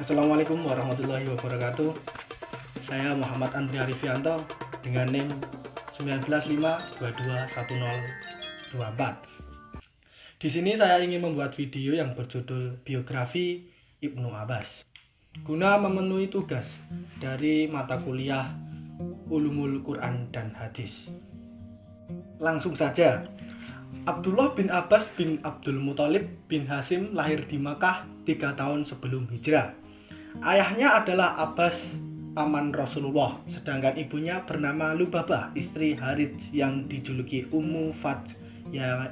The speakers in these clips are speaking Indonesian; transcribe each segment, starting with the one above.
Assalamualaikum warahmatullahi wabarakatuh. Saya Muhammad Andri Arifianto dengan NIM 1952211024. Di sini saya ingin membuat video yang berjudul Biografi Ibnu Abbas guna memenuhi tugas dari mata kuliah Ulumul Quran dan Hadis. Langsung saja. Abdullah bin Abbas bin Abdul Muthalib bin Hasyim lahir di Makkah 3 tahun sebelum hijrah. Ayahnya adalah Abbas, paman Rasulullah, sedangkan ibunya bernama Lubabah, istri Harits yang dijuluki Ummu Fadl,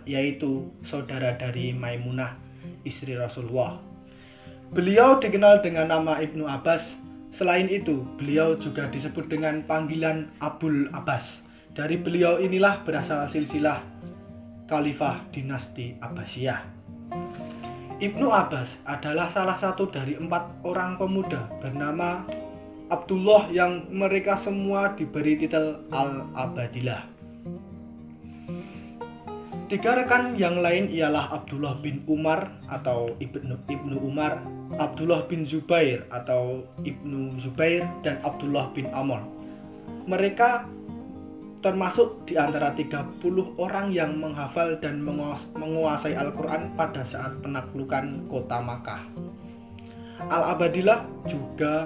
yaitu saudara dari Maimunah, istri Rasulullah. Beliau dikenal dengan nama Ibnu Abbas. Selain itu, beliau juga disebut dengan panggilan Abul Abbas. Dari beliau inilah berasal silsilah Khalifah dinasti Abbasiyah. Ibnu Abbas adalah salah satu dari 4 orang pemuda bernama Abdullah yang mereka semua diberi titel Al-Abadillah. 3 rekan yang lain ialah Abdullah bin Umar atau Ibnu Umar, Abdullah bin Zubair atau Ibnu Zubair, dan Abdullah bin Amr. Mereka termasuk di antara 30 orang yang menghafal dan menguasai Al-Quran pada saat penaklukan kota Makkah. Al-Abadillah juga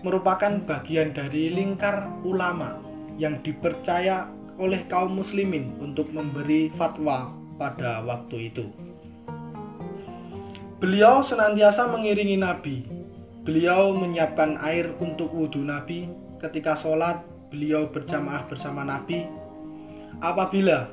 merupakan bagian dari lingkar ulama yang dipercaya oleh kaum muslimin untuk memberi fatwa pada waktu itu. Beliau senantiasa mengiringi Nabi. Beliau menyiapkan air untuk wudhu Nabi. Ketika sholat, beliau berjamaah bersama Nabi. Apabila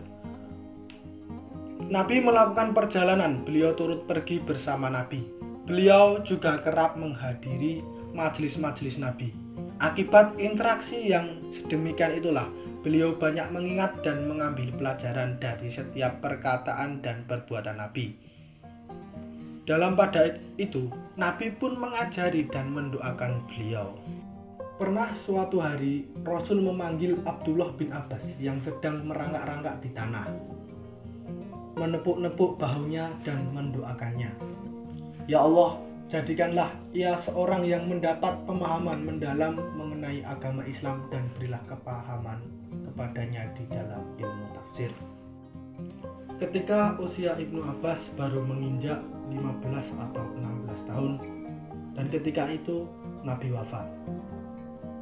Nabi melakukan perjalanan, beliau turut pergi bersama Nabi. Beliau juga kerap menghadiri majelis-majelis Nabi. Akibat interaksi yang sedemikian itulah, beliau banyak mengingat dan mengambil pelajaran dari setiap perkataan dan perbuatan Nabi. Dalam pada itu, Nabi pun mengajari dan mendoakan beliau. Pernah suatu hari Rasul memanggil Abdullah bin Abbas yang sedang merangkak-rangkak di tanah, menepuk-nepuk bahunya dan mendoakannya. Ya Allah, jadikanlah ia seorang yang mendapat pemahaman mendalam mengenai agama Islam dan berilah kepahaman kepadanya di dalam ilmu tafsir. Ketika usia Ibnu Abbas baru menginjak 15 atau 16 tahun, dan ketika itu Nabi wafat.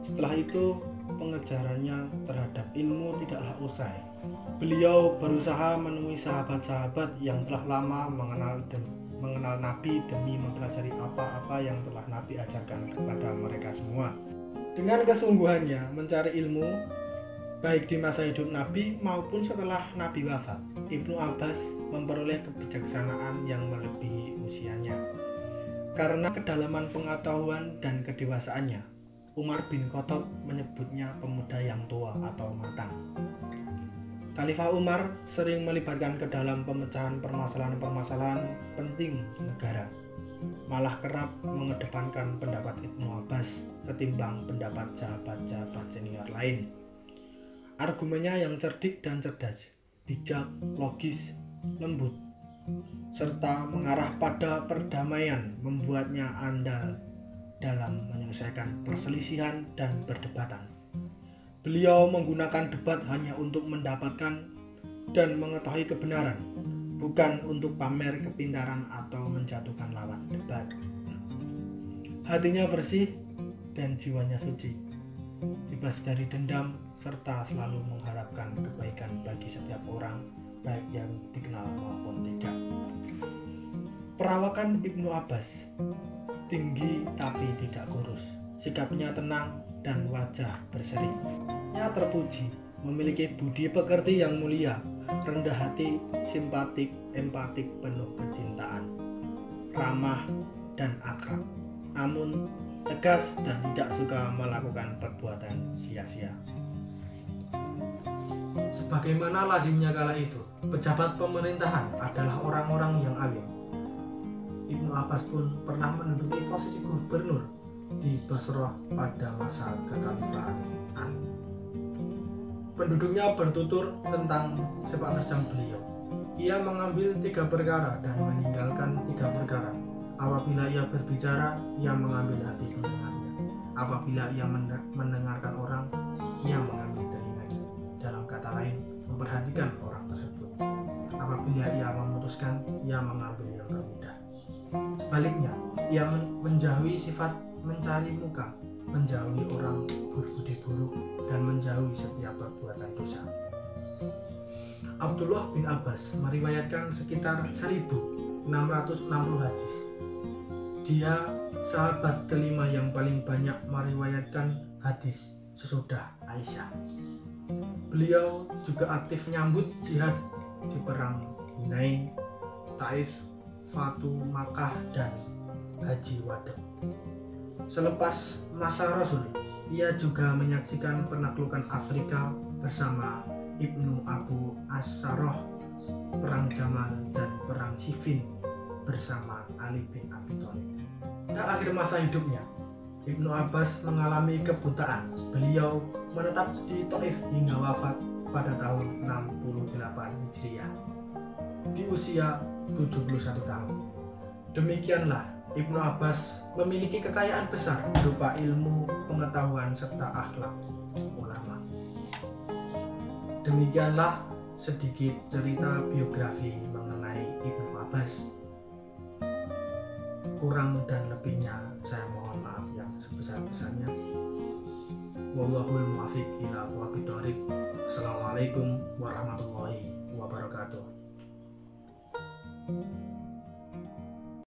Setelah itu, pengejarannya terhadap ilmu tidaklah usai. Beliau berusaha menemui sahabat-sahabat yang telah lama mengenal Nabi demi mempelajari apa-apa yang telah Nabi ajarkan kepada mereka semua. Dengan kesungguhannya mencari ilmu, baik di masa hidup Nabi maupun setelah Nabi wafat, Ibnu Abbas memperoleh kebijaksanaan yang melebihi usianya. Karena kedalaman pengetahuan dan kedewasaannya, Umar bin Khattab menyebutnya pemuda yang tua atau matang. Khalifah Umar sering melibatkan ke dalam pemecahan permasalahan-permasalahan penting negara. Malah kerap mengedepankan pendapat Ibnu Abbas ketimbang pendapat sahabat-sahabat senior lain. Argumennya yang cerdik dan cerdas, bijak, logis, lembut, serta mengarah pada perdamaian membuatnya andal dalam menyelesaikan perselisihan dan perdebatan. Beliau menggunakan debat hanya untuk mendapatkan dan mengetahui kebenaran, bukan untuk pamer kepintaran atau menjatuhkan lawan debat. Hatinya bersih dan jiwanya suci, bebas dari dendam, serta selalu mengharapkan kebaikan bagi setiap orang, baik yang dikenal maupun tidak. Perawakan Ibnu Abbas tinggi tapi tidak kurus, sikapnya tenang dan wajah berseri. Ia terpuji, memiliki budi pekerti yang mulia, rendah hati, simpatik, empatik, penuh kecintaan, ramah dan akrab, namun tegas dan tidak suka melakukan perbuatan sia-sia. Sebagaimana lazimnya kala itu, pejabat pemerintahan adalah orang-orang yang alim. Ibnu Abbas pun pernah menduduki posisi gubernur di Basrah pada masa kekhalifahan Ali. Penduduknya bertutur tentang sepak terjang beliau. Ia mengambil 3 perkara dan meninggalkan 3 perkara. Apabila ia berbicara, ia mengambil hati pendengarnya. Apabila ia mendengarkan orang, ia mengambil telinganya. Dalam kata lain, memperhatikan orang tersebut. Apabila ia memutuskan, ia mengambil yang termudah. Sebaliknya, ia menjauhi sifat mencari muka, menjauhi orang berbudi buruk, dan menjauhi setiap perbuatan dosa. Abdullah bin Abbas meriwayatkan sekitar 1660 hadis. Dia sahabat kelima yang paling banyak meriwayatkan hadis sesudah Aisyah. Beliau juga aktif menyambut jihad di perang Hunain, Taif, Fatu Makkah, dan Haji Wada. Selepas masa Rasul, ia juga menyaksikan penaklukan Afrika bersama Ibnu Abu As-Saroh, perang Jamal, dan perang Siffin bersama Ali bin Abi Thalib. Pada akhir masa hidupnya, Ibnu Abbas mengalami kebutaan. Beliau menetap di Taif hingga wafat pada tahun 68 Hijriah di usia 71 tahun. Demikianlah Ibnu Abbas memiliki kekayaan besar berupa ilmu, pengetahuan, serta akhlak ulama. Demikianlah sedikit cerita biografi mengenai Ibnu Abbas. Kurang dan lebihnya saya mohon maaf yang sebesar-besarnya. Wallahul muwaffiq ila aqwamit thoriq. Assalamualaikum warahmatullahi wabarakatuh.